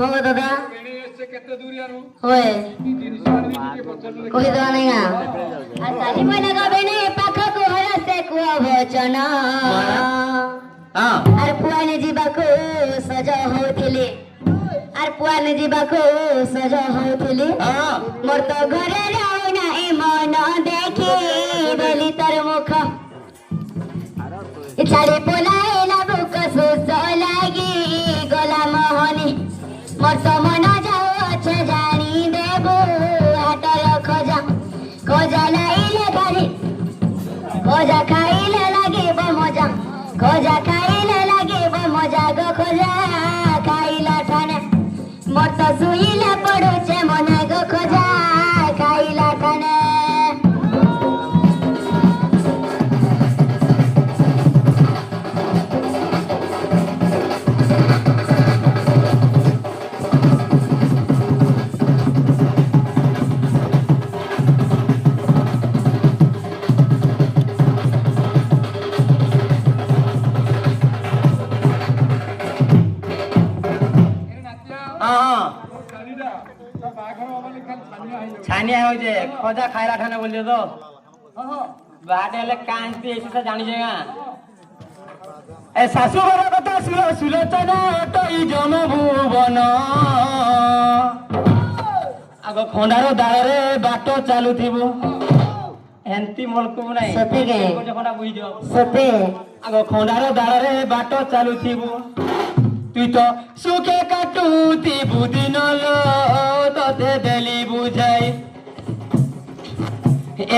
हो दादा बेणी से केते दूरियानु होए कहि दवा नहीं आ साली मोला गबेने पाख को हरसे को वचन हां आर पुआने जीवाको सज होथिले आर पुआने जीवाको सज होथिले मोर तो घरे रहू नाही मन देखि बेली तर मुख इछाडे पोलाएला बुक सुस लागि गला मोहनी मोर तो मन जाओ अच्छे जानी देबो हाटर खोजा खोजा लाइले गाड़ी खोजा खाइले लागे बो मजा खोजा खाइले लागे बो मजा गो खोजा खाइला ठाने मोर तो सुइले पडुचे मने गो खोजा खाइला ठाने छानिया हो जे खोजा खाइला ठाने बोलियो तो बाटे ले कांती ऐसे से जानी जेगा ए सासू घर कथा सुलोचना तो ई जम भुवन आगो खंडारो दाळरे बाटो चालुथिबो एंती मलकु नाही सते के कोना बुई दियो सते आगो खंडारो दाळरे बाटो चालुथिबो তুই তো সুখে কাটুতি বুদিন তোতে দেলি বুঝাই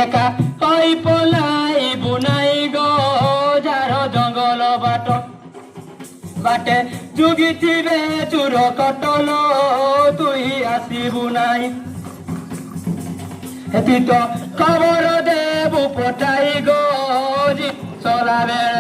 একা হই পলাই বুনাই গো যার জঙ্গল বাট বাটে যুগিথিবে চুর কটল তুই আসিবু নাই তুই তো খবর দেবু পটাই গো চলা বেড়ে